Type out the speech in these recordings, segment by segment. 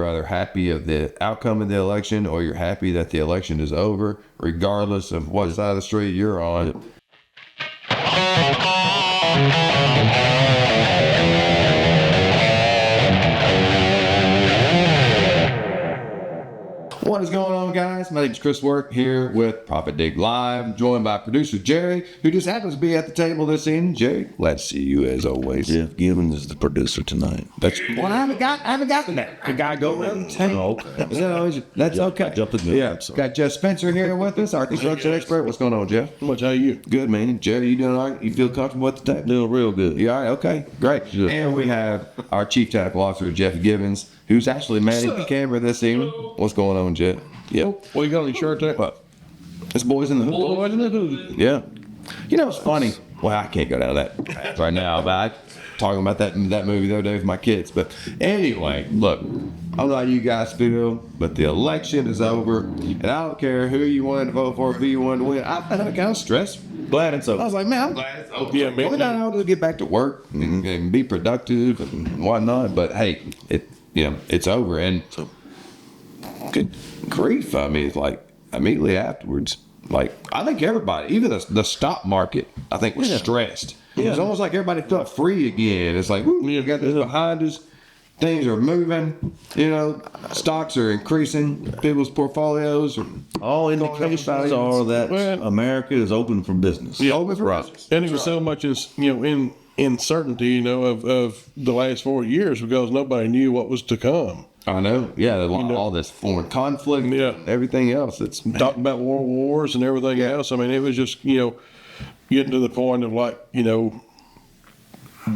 you're either happy of the outcome of the election or you're happy that the election is over, regardless of what side of the street you're on. What is going on, guys? My name is Chris Work here with Profit Dig Live, joined by producer Jerry, who just happens to be at the table this evening. Jerry, glad to see you as always. Jeff Gibbons is the producer tonight. That's well, I haven't gotten that. The guy go around the table. That's okay. Jump the gun. Yeah, got Jeff Spencer here with us, our construction expert. What's going on, Jeff? Much how you? Good, man. Jerry, you doing all right? You feel comfortable at the table? Doing real good. You all right? Okay, great. Good. And we have our chief technical officer, Jeff Gibbons, who's actually manning the camera this evening. What's going on, Jeff? Yep. What you got on your shirt there? What? It's Boys in the Hood. Boys in the Hood. Yeah. You know, it's funny. Well, I can't go down that path right now, but I talking about that movie the other day with my kids. But anyway, look, I don't know how you guys feel, but the election is over, and I don't care who you wanted to vote for, who you wanted to win. I found it kind of stressful. Glad it's over. I was like, man, I'm glad it's over. Yeah, man. We're not able to get back to work and be productive and whatnot, but hey, it's over. And so, good grief. I mean, it's like immediately afterwards, like I think everybody, even the stock market, I think was stressed. Yeah. It's almost like everybody felt free again. It's like, woo, we got this behind us. Things are moving. Stocks are increasing. People's portfolios are all indications are that America is open for business. Yeah, open for business. And it was so much as in uncertainty, of the last 4 years because nobody knew what was to come. I know. Yeah, all this foreign conflict. Yeah, everything else. It's talking about world wars and everything else. I mean, it was just getting to the point of like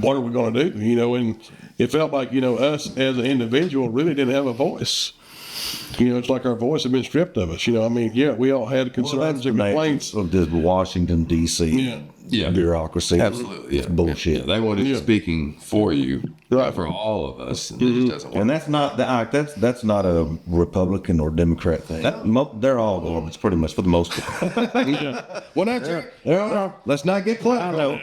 what are we going to do? And it felt like us as an individual really didn't have a voice. It's like our voice had been stripped of us. I mean, we all had concerns and complaints of the Washington D.C. bureaucracy. Absolutely, it's bullshit. Yeah, they wanted speaking for you, right, for all of us, and, it doesn't work. And that's not that's not a Republican or Democrat thing. They're all garbage, pretty much for the most part. Well, that's it. Let's not get close. I know.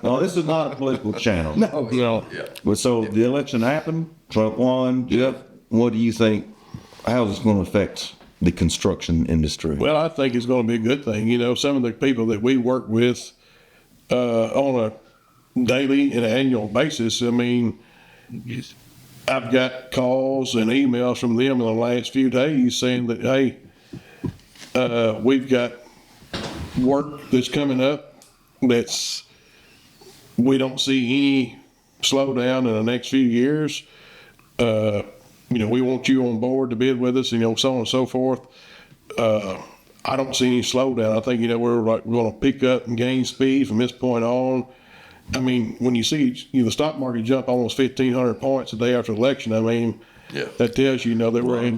No, this is not a political channel. No. Yeah. But so the election happened. Trump won. Yep. What do you think? How is this going to affect the construction industry? Well, I think it's going to be a good thing. Some of the people that we work with on a daily and annual basis, I mean, I've got calls and emails from them in the last few days saying that, hey, we've got work that's coming up we don't see any slowdown in the next few years. We want you on board to bid with us, so on and so forth. I don't see any slowdown. I think, we're going to pick up and gain speed from this point on. I mean, when you see the stock market jump almost 1,500 points a day after election, I mean, that tells you, that we're in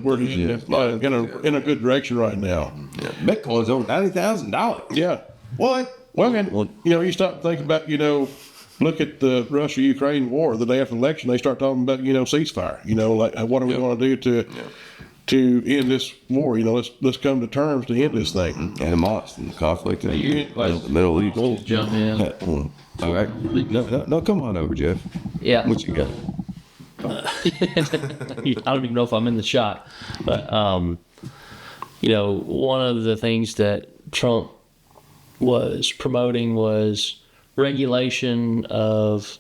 a good direction right now. Yeah. Bitcoin's over $90,000. Yeah. What? Well, and, you start thinking about, look at the Russia-Ukraine war. The day after the election, they start talking about, ceasefire. Like what are we going to do to end this war? Let's come to terms to end this thing. And the conflict in the Middle East. Jump in. All right. No, come on over, Jeff. Yeah. What you got? I don't even know if I'm in the shot, but one of the things that Trump was promoting was regulation of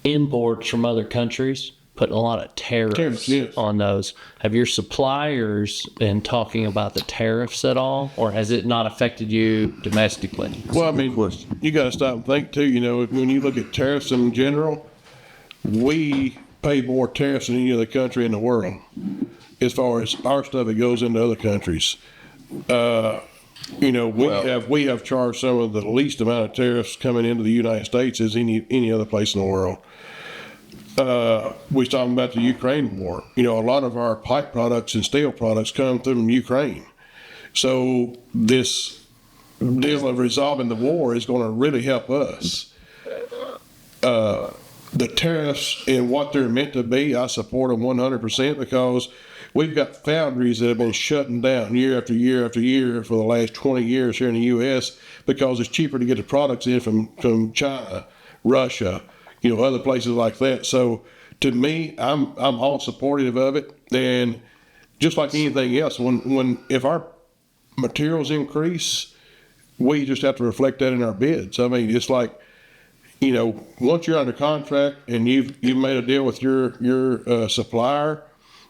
imports from other countries, putting a lot of tariffs on those. Have your suppliers been talking about the tariffs at all, or has it not affected you domestically? Well, I mean, you got to stop and think too. When you look at tariffs in general, we pay more tariffs than any other country in the world as far as our stuff that goes into other countries. We have charged some of the least amount of tariffs coming into the United States as any other place in the world. We was talking about the Ukraine war. A lot of our pipe products and steel products come from Ukraine. So this deal of resolving the war is going to really help us. The tariffs and what they're meant to be, I support them 100% because we've got foundries that have been shutting down year after year after year for the last 20 years here in the U.S. because it's cheaper to get the products in from China, Russia, other places like that. So to me, I'm all supportive of it. And just like anything else, if our materials increase, we just have to reflect that in our bids. I mean, it's like, once you're under contract and you've made a deal with your supplier,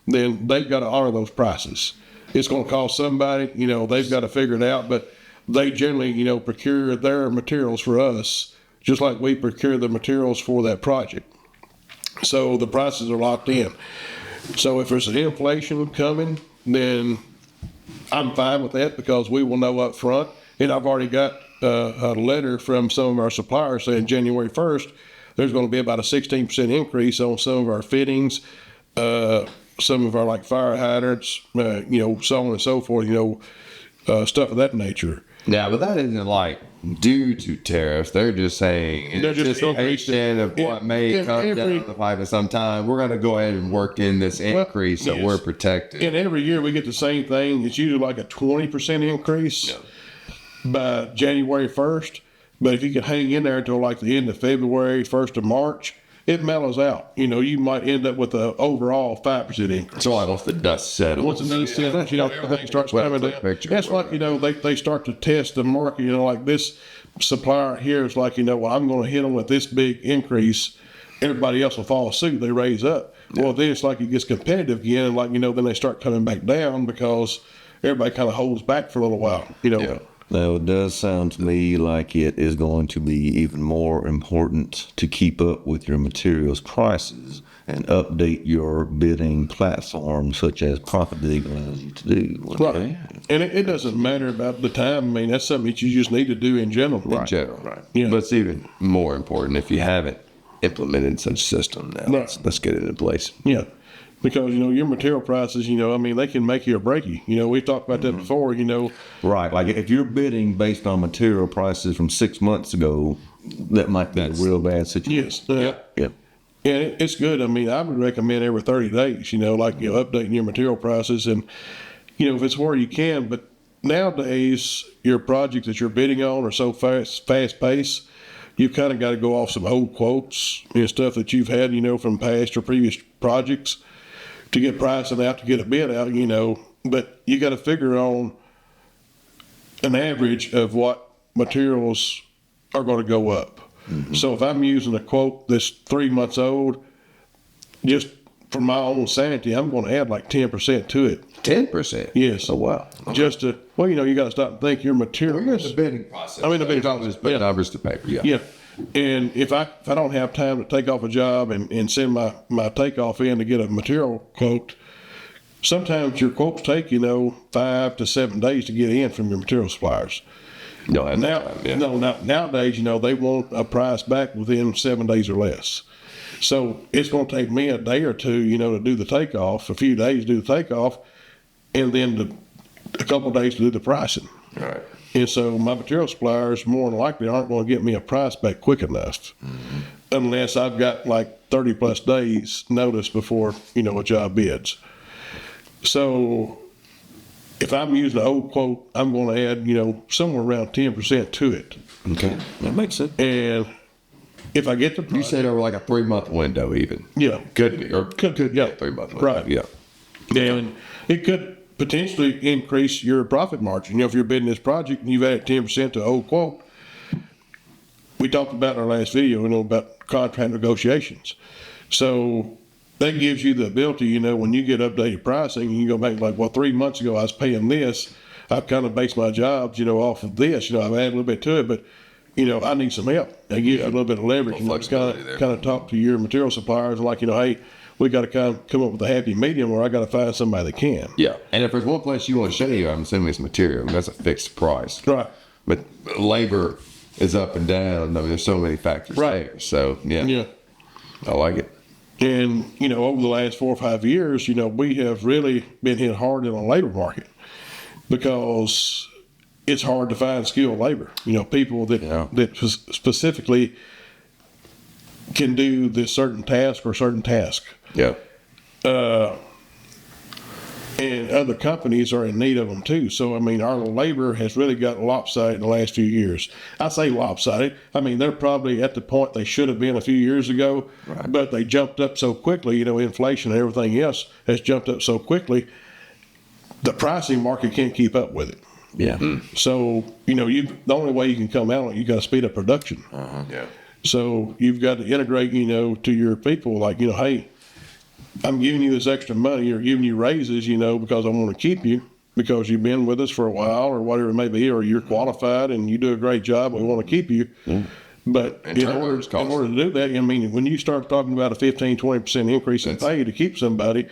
then they've got to honor those prices. It's going to cost somebody, they've got to figure it out, but they generally, procure their materials for us, just like we procure the materials for that project. So the prices are locked in. So if there's an inflation coming, then I'm fine with that because we will know up front. And I've already got a letter from some of our suppliers saying January 1st, there's going to be about a 16% increase on some of our fittings, some of our like fire hydrants, so on and so forth, stuff of that nature. Yeah, but that isn't like due to tariffs. They're just saying They're it's just just anticipation of what may come down the pipe at some time. We're going to go ahead and work in this increase so we're protected. And every year we get the same thing. It's usually like a 20% increase by January 1st. But if you can hang in there until like the end of February, 1st of March, it mellows out. You might end up with an overall 5% increase. So once the dust settles. Once the dust settles, everything starts coming down. That's like, they start to test the market, like this supplier here is like, well, I'm going to hit them with this big increase. Everybody else will follow suit. They raise up. Yeah. Well, then it's like it gets competitive again. And like, then they start coming back down because everybody kind of holds back for a little while, Yeah. Now, it does sound to me like it is going to be even more important to keep up with your materials prices and update your bidding platform, such as Profit Dig allows you to do. Right. And it doesn't matter about the time. I mean, that's something that you just need to do in general. In general. Right. Yeah. But it's even more important if you haven't implemented such a system now. Right. Let's get it in place. Yeah. Because, your material prices, they can make you or break you. We've talked about that before, Right. Like if you're bidding based on material prices from 6 months ago, that might be a real bad situation. Yes. Yep. And it's good. I mean, I would recommend every 30 days, updating your material prices and, if it's where you can. But nowadays, your projects that you're bidding on are so fast paced, you've kind of got to go off some old quotes and stuff that you've had, from past or previous projects to get pricing out, to get a bid out, but you got to figure on an average of what materials are going to go up. Mm-hmm. So if I'm using a quote that's 3 months old, just for my own sanity, I'm going to add like 10% to it. 10%? Yes. Oh, wow. Okay. Just to, you got to stop and think your materials. We're in the bidding process. I mean, the bidding process. Put numbers to paper, Yeah. And if I don't have time to take off a job and send my takeoff in to get a material quote, sometimes your quotes take, 5 to 7 days to get in from your material suppliers. Nowadays, they want a price back within 7 days or less. So it's going to take me a day or two, to do the takeoff, a few days to do the takeoff, and then a couple of days to do the pricing. All right. And so my material suppliers more than likely aren't going to get me a price back quick enough unless I've got like 30 plus days notice before, a job bids. So if I'm using an old quote, I'm going to add, somewhere around 10% to it. Okay. That makes sense. And if I get the price, you said over like a 3 month window even. Yeah. Could be. Or could 3 month window. Right. Yeah. Yeah. And it could potentially increase your profit margin. If you're bidding this project and you've added 10% to old quote, we talked about in our last video, about contract negotiations. So that gives you the ability, when you get updated pricing, you go back like, well, 3 months ago I was paying this. I've kind of based my jobs, off of this. I've added a little bit to it, but I need some help. That gives you a little bit of leverage. Kind of talk to your material suppliers like, hey, we got to kind of come up with a happy medium where I got to find somebody that can. Yeah. And if there's one place you want to show you, I'm assuming it's material. That's a fixed price. Right. But labor is up and down. I mean, there's so many factors there. So, yeah. I like it. And, over the last 4 or 5 years, we have really been hit hard in the labor market because it's hard to find skilled labor. People that specifically can do this certain task or certain task. Yeah. and other companies are in need of them too. So, I mean, our labor has really got lopsided in the last few years. I say lopsided. I mean, they're probably at the point they should have been a few years ago, but they jumped up so quickly. You know, inflation and everything else has jumped up so quickly. The pricing market can't keep up with it. Yeah. So, you know, the only way you can come out, you got to speed up production. Yeah. So you've got to integrate, you know, to your people, like, you know, hey, I'm giving you this extra money or giving you raises, you know, because I want to keep you because you've been with us for a while or whatever it may be, or you're qualified and you do a great job. We want to keep you. But in order to do that, I mean, when you start talking about a 15, 20% increase in pay to keep somebody,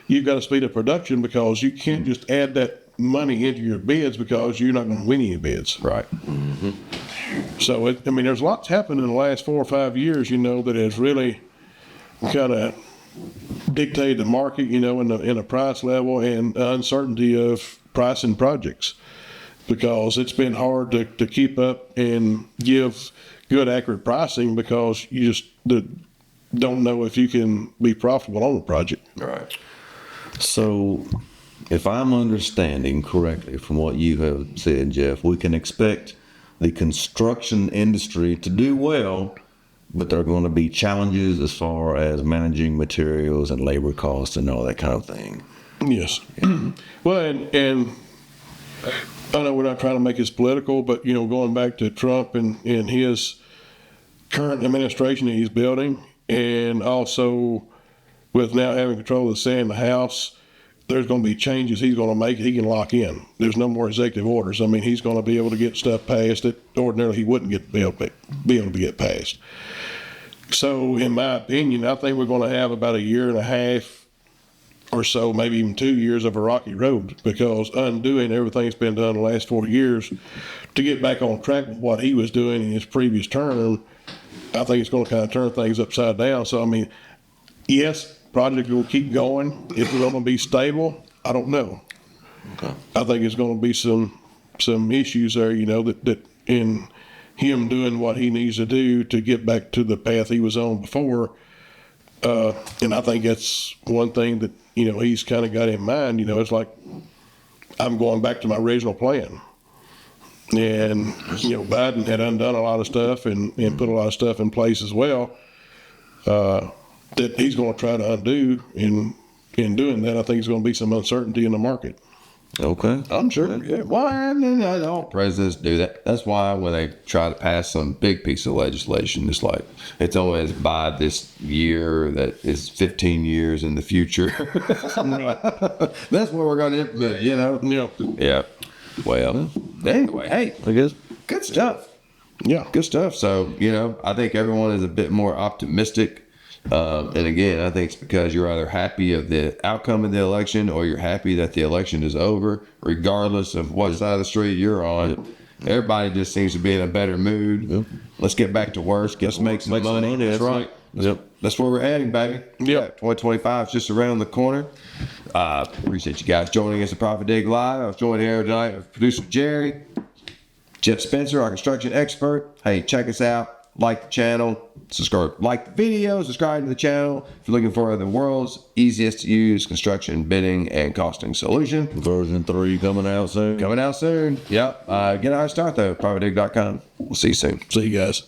you've got to speed up production because you can't just add that money into your bids because you're not going to win any bids. Right. So, I mean, there's lots happened in the last 4 or 5 years, you know, that has really kind of dictated the market, you know, in a price level and uncertainty of pricing projects because it's been hard to keep up and give good, accurate pricing because you just don't know if you can be profitable on the project. Right. So, if I'm understanding correctly from what you have said, Jeff, we can expect the construction industry to do well, but there are going to be challenges as far as managing materials and labor costs and all that kind of thing. Yes. Well, and I know we're not trying to make this political, but, you know, going back to Trump and his current administration that he's building, and also with now having control of the Senate and the House, there's going to be changes he's going to make. He can lock in. There's no more executive orders. I mean, he's going to be able to get stuff passed that ordinarily he wouldn't be able to get passed. So, in my opinion, I think we're going to have about a year and a half or so, maybe even 2 years of a rocky road because undoing everything that's been done the last 4 years to get back on track with what he was doing in his previous term, I think it's going to kind of turn things upside down. So, I mean, yes, project will keep going. If it's going to be stable, I don't know. Okay. I think it's going to be some issues there, you know, that in him doing what he needs to do to get back to the path he was on before. And I think that's one thing that, you know, he's kind of got in mind. You know, it's like, I'm going back to my original plan. And, you know, Biden had undone a lot of stuff and put a lot of stuff in place as well. That he's going to try to undo. In doing that, I think there's going to be some uncertainty in the market. Okay. I'm sure. Yeah. Well, all presidents do that. That's why when they try to pass some big piece of legislation, it's like it's always by this year that is 15 years in the future. That's what we're going to implement, you know? Yeah. Yeah. Well, anyway, hey, I guess. good stuff. Yeah. Good stuff. So, you know, I think everyone is a bit more optimistic. And again, I think it's because you're either happy of the outcome of the election or you're happy that the election is over, regardless of what side of the street you're on. Yep. Everybody just seems to be in a better mood. Yep. Let's get back to work. Let's make some money. That's right. Yep. That's where we're heading, baby. Yeah. 2025 is just around the corner. Appreciate you guys joining us at Profit Dig Live. I was joined here tonight with producer Jerry, Jeff Spencer, our construction expert. Hey, check us out. Like the channel, subscribe, like the video, subscribe to the channel. If you're looking for the world's easiest to use construction bidding and costing solution. Version 3 coming out soon. Yep. Get our start though, profitdig.com. We'll see you soon. See you guys.